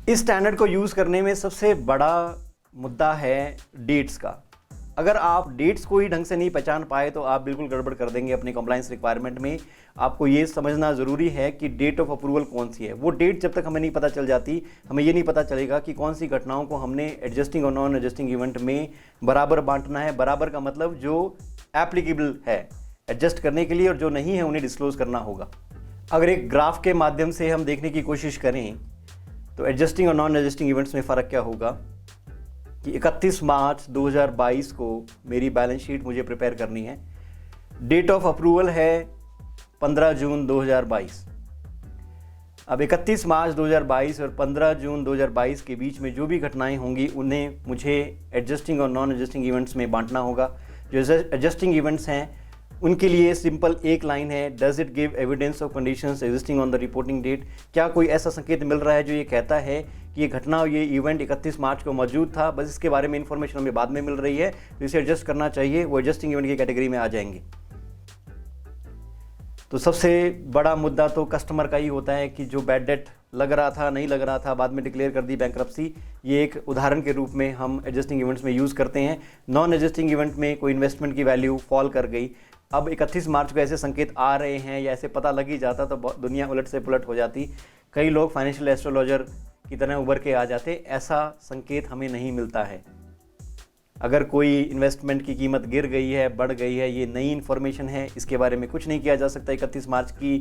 इस स्टैंडर्ड को यूज़ करने में सबसे बड़ा मुद्दा है डेट्स का। अगर आप डेट्स को ही ढंग से नहीं पहचान पाए तो आप बिल्कुल गड़बड़ कर देंगे अपने कंप्लायंस रिक्वायरमेंट में। आपको ये समझना ज़रूरी है कि डेट ऑफ अप्रूवल कौन सी है। वो डेट जब तक हमें नहीं पता चल जाती, हमें ये नहीं पता चलेगा कि कौन सी घटनाओं को हमने एडजस्टिंग और नॉन एडजस्टिंग इवेंट में बराबर बांटना है। बराबर का मतलब जो एप्लीकेबल है एडजस्ट करने के लिए और जो नहीं है उन्हें डिस्क्लोज करना होगा। अगर एक ग्राफ के माध्यम से हम देखने की कोशिश करें तो एडजस्टिंग और नॉन एडजस्टिंग इवेंट्स में फ़र्क क्या होगा कि 31 मार्च 2022 को मेरी बैलेंस शीट मुझे प्रिपेयर करनी है। डेट ऑफ अप्रूवल है 15 जून 2022। अब 31 मार्च 2022 और 15 जून 2022 के बीच में जो भी घटनाएं होंगी उन्हें मुझे एडजस्टिंग और नॉन एडजस्टिंग इवेंट्स में बांटना होगा। जो एडजस्टिंग इवेंट्स हैं उनके लिए सिंपल एक लाइन है, does it give evidence of conditions existing on the reporting date. क्या कोई ऐसा संकेत मिल रहा है जो ये कहता है कि ये घटना और ये इवेंट 31 मार्च को मौजूद था, बस इसके बारे में इंफॉर्मेशन हमें बाद में मिल रही है तो इसे एडजस्ट करना चाहिए, वो एडजस्टिंग इवेंट की कैटेगरी में आ जाएंगे। तो सबसे बड़ा मुद्दा तो कस्टमर का ही होता है कि जो बैड डेट लग रहा था, नहीं लग रहा था, बाद में डिक्लेयर कर दी बैंक्रप्सी। ये एक उदाहरण के रूप में हम एडजस्टिंग इवेंट्स में यूज़ करते हैं। नॉन एडजस्टिंग इवेंट में कोई इन्वेस्टमेंट की वैल्यू फॉल कर गई, अब 31 मार्च को ऐसे संकेत आ रहे हैं या ऐसे पता लग ही जाता तो दुनिया उलट से पुलट हो जाती। कई लोग फाइनेंशियल एस्ट्रोलॉजर की तरह उभर के आ जाते। ऐसा संकेत हमें नहीं मिलता है। अगर कोई इन्वेस्टमेंट की कीमत गिर गई है, बढ़ गई है, ये नई इन्फॉर्मेशन है, इसके बारे में कुछ नहीं किया जा सकता 31 मार्च की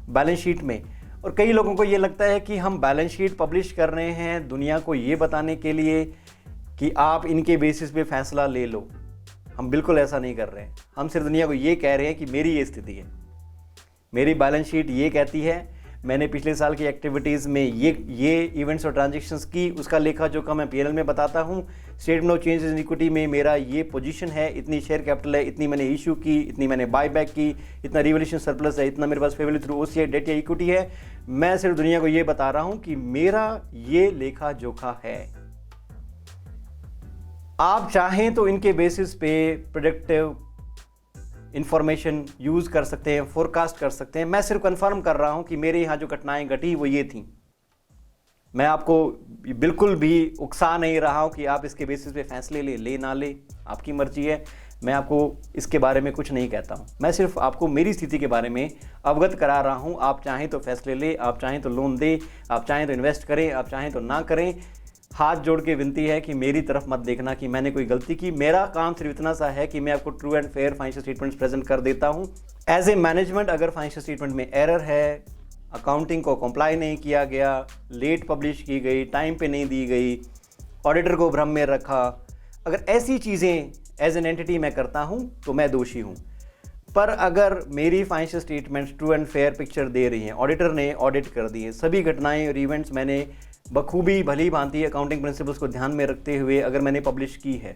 बैलेंस शीट में। और कई लोगों को ये लगता है कि हम बैलेंस शीट पब्लिश कर रहे हैं दुनिया को ये बताने के लिए कि आप इनके बेसिस पे फैसला ले लो। हम बिल्कुल ऐसा नहीं कर रहे हैं। हम सिर्फ दुनिया को ये कह रहे हैं कि मेरी ये स्थिति है, मेरी बैलेंस शीट ये कहती है, मैंने पिछले साल की एक्टिविटीज़ में ये इवेंट्स और ट्रांजैक्शंस की, उसका लेखा जोखा मैं पीएनएल में बताता हूँ। Statement of changes in equity में मेरा ये पोजीशन है, इतनी शेयर कैपिटल है, इतनी मैंने इशू की, इतनी मैंने बाय बैक की, इतना रिवॉल्यूशन सरप्लस है, इतना मेरे पास फेवरली थ्रू ओसीआई डेट या इक्विटी है। मैं सिर्फ दुनिया को ये बता रहा हूँ कि मेरा ये लेखा जोखा है। आप चाहें तो इनके बेसिस पे प्रेडिक्टिव इंफॉर्मेशन यूज़ कर सकते हैं, फोरकास्ट कर सकते हैं। मैं सिर्फ कंफर्म कर रहा हूं कि मेरे यहाँ जो घटनाएं घटी वो ये थी। मैं आपको बिल्कुल भी उकसा नहीं रहा हूं कि आप इसके बेसिस पे फैसले ले ना ले, आपकी मर्जी है। मैं आपको इसके बारे में कुछ नहीं कहता हूं। मैं सिर्फ आपको मेरी स्थिति के बारे में अवगत करा रहा हूं। आप चाहें तो फैसले ले, आप चाहें तो लोन दे, आप चाहें तो इन्वेस्ट करें, आप चाहें तो ना करें। हाथ जोड़ के विनती है कि मेरी तरफ मत देखना कि मैंने कोई गलती की। मेरा काम सिर्फ इतना सा है कि मैं आपको true and fair financial statements present कर देता हूं। एज ए मैनेजमेंट अगर फाइनेंशियल स्टेटमेंट में एरर है, अकाउंटिंग को कंप्लाई नहीं किया गया, लेट पब्लिश की गई, टाइम पे नहीं दी गई, ऑडिटर को भ्रम में रखा, अगर ऐसी चीज़ें एज एन एंटिटी मैं करता हूं तो मैं दोषी हूं। पर अगर मेरी financial statements true and fair picture दे रही हैं, ऑडिटर ने ऑडिट कर दिए, सभी घटनाएं और इवेंट्स मैंने बखूबी भली भांति अकाउंटिंग प्रिंसिपल्स को ध्यान में रखते हुए अगर मैंने पब्लिश की है,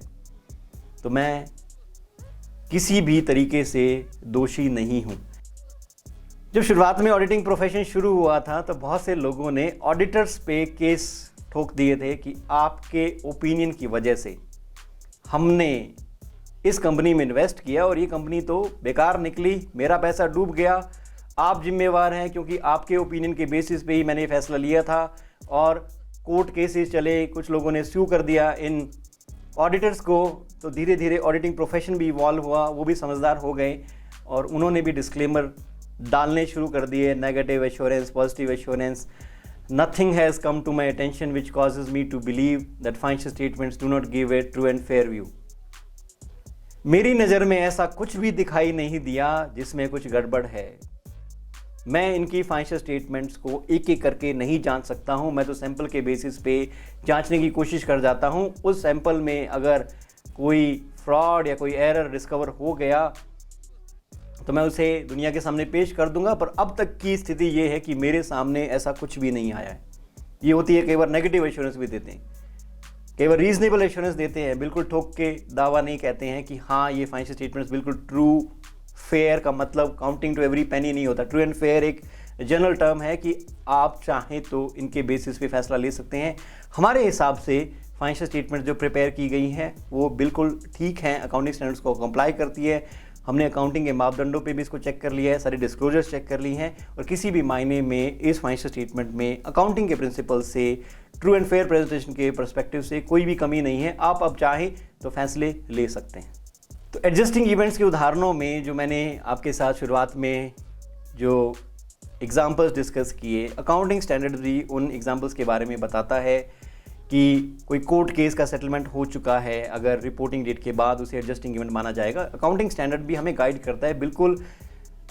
तो मैं किसी भी तरीके से दोषी नहीं हूं। जब शुरुआत में ऑडिटिंग प्रोफेशन शुरू हुआ था तो बहुत से लोगों ने ऑडिटर्स पे केस ठोक दिए थे कि आपके ओपिनियन की वजह से हमने इस कंपनी में इन्वेस्ट किया और ये कंपनी तो बेकार निकली, मेरा पैसा डूब गया, आप जिम्मेवार हैं क्योंकि आपके ओपिनियन के बेसिस पे ही मैंने फैसला लिया था। और कोर्ट केसेस चले, कुछ लोगों ने स्यू कर दिया इन ऑडिटर्स को। तो धीरे धीरे ऑडिटिंग प्रोफेशन भी इवॉल्व हुआ, वो भी समझदार हो गए और उन्होंने भी डिस्क्लेमर डालने शुरू कर दिए, negative assurance, positive assurance. Nothing has come to my attention which causes me to believe that financial statements do not give a true and fair view. मेरी नज़र में ऐसा कुछ भी दिखाई नहीं दिया जिसमें कुछ गड़बड़ है। मैं इनकी फाइनेंशियल स्टेटमेंट्स को एक एक करके नहीं जांच सकता हूं। मैं तो सैंपल के बेसिस पे जांचने की कोशिश कर जाता हूं। उस सैंपल में अगर कोई फ्रॉड या कोई एरर डिस्कवर हो गया तो मैं उसे दुनिया के सामने पेश कर दूंगा। पर अब तक की स्थिति ये है कि मेरे सामने ऐसा कुछ भी नहीं आया है। ये होती है, कई बार नेगेटिव एश्योरेंस भी देते हैं, कई बार रीजनेबल एश्योरेंस देते हैं, बिल्कुल ठोक के दावा नहीं कहते हैं कि हाँ ये फाइनेंशियल स्टेटमेंट्स बिल्कुल ट्रू। फेयर का मतलब काउंटिंग टू एवरी पेनी नहीं होता। ट्रू एंड फेयर एक जनरल टर्म है कि आप चाहें तो इनके बेसिस पे फैसला ले सकते हैं। हमारे हिसाब से फाइनेंशियल स्टेटमेंट जो प्रिपेयर की गई हैं वो बिल्कुल ठीक हैं, अकाउंटिंग स्टैंडर्ड्स को कंप्लाई करती है। हमने अकाउंटिंग के मापदंडों पे भी इसको चेक कर लिया है, सारी डिस्क्लोजर्स चेक कर ली हैं और किसी भी मायने में इस फाइनेंशियल स्टेटमेंट में अकाउंटिंग के प्रिंसिपल से ट्रू एंड फेयर प्रेजेंटेशन के पर्सपेक्टिव से कोई भी कमी नहीं है। आप अब चाहें तो फैसले ले सकते हैं। तो एडजस्टिंग इवेंट्स के उदाहरणों में जो मैंने आपके साथ शुरुआत में जो एग्जाम्पल्स डिस्कस किए, अकाउंटिंग स्टैंडर्ड भी उन एग्जाम्पल्स के बारे में बताता है कि कोई कोर्ट केस का सेटलमेंट हो चुका है, अगर रिपोर्टिंग डेट के बाद उसे एडजस्टिंग इवेंट माना जाएगा। अकाउंटिंग स्टैंडर्ड भी हमें गाइड करता है, बिल्कुल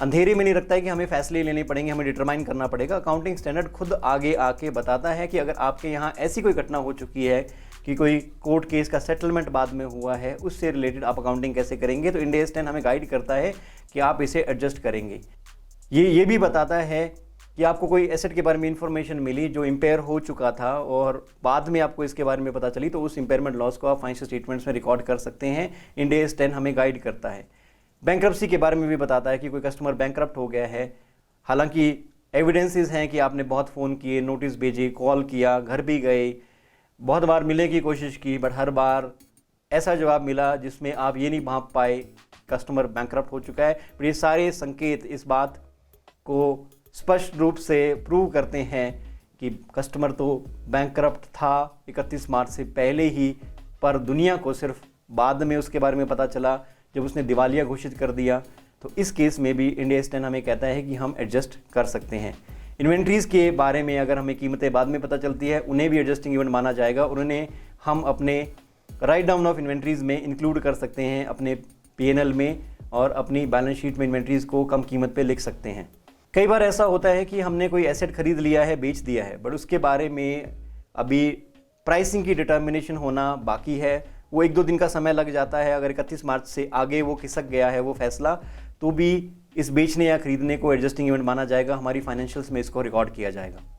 अंधेरे में नहीं रखता है कि हमें फैसले लेने पड़ेंगे, हमें डिटरमाइन करना पड़ेगा। अकाउंटिंग स्टैंडर्ड खुद आगे आके बताता है कि अगर आपके यहाँ ऐसी कोई घटना हो चुकी है कि कोई कोर्ट केस का सेटलमेंट बाद में हुआ है, उससे रिलेटेड आप अकाउंटिंग कैसे करेंगे, तो इंड AS 10 हमें गाइड करता है कि आप इसे एडजस्ट करेंगे। ये भी बताता है कि आपको कोई एसेट के बारे में इंफॉर्मेशन मिली जो इम्पेयर हो चुका था और बाद में आपको इसके बारे में पता चली, तो उस इम्पेयरमेंट लॉस को आप फाइनेंशियल स्टेटमेंट्स में रिकॉर्ड कर सकते हैं। इंड AS 10 हमें गाइड करता है। बैंक्रप्सी के बारे में भी बताता है कि कोई कस्टमर बैंक्रप्ट हो गया है, हालांकि एविडेंसेस हैं कि आपने बहुत फ़ोन किए, नोटिस भेजे, कॉल किया, घर भी गए, बहुत बार मिलने की कोशिश की, बट हर बार ऐसा जवाब मिला जिसमें आप ये नहीं भांप पाए कस्टमर बैंक्रप्ट हो चुका है। पर ये सारे संकेत इस बात को स्पष्ट रूप से प्रूव करते हैं कि कस्टमर तो बैंक्रप्ट था 31 मार्च से पहले ही, पर दुनिया को सिर्फ बाद में उसके बारे में पता चला जब उसने दिवालिया घोषित कर दिया। तो इस केस में भी इंड AS 10 हमें कहता है कि हम एडजस्ट कर सकते हैं। इन्वेंट्रीज़ के बारे में अगर हमें कीमतें बाद में पता चलती है, उन्हें भी एडजस्टिंग इवेंट माना जाएगा और उन्हें हम अपने राइट डाउन ऑफ इन्वेंट्रीज़ में इंक्लूड कर सकते हैं, अपने P&L में, और अपनी बैलेंस शीट में इन्वेंट्रीज़ को कम कीमत पे लिख सकते हैं। कई बार ऐसा होता है कि हमने कोई एसेट खरीद लिया है, बेच दिया है, बट उसके बारे में अभी प्राइसिंग की डिटर्मिनेशन होना बाकी है। वो 1-2 दिन का समय लग जाता है। अगर 31 मार्च से आगे वो खिसक गया है वो फैसला, तो भी इस बेचने या खरीदने को एडजस्टिंग इवेंट माना जाएगा। हमारी फाइनेंशियल्स में इसको रिकॉर्ड किया जाएगा।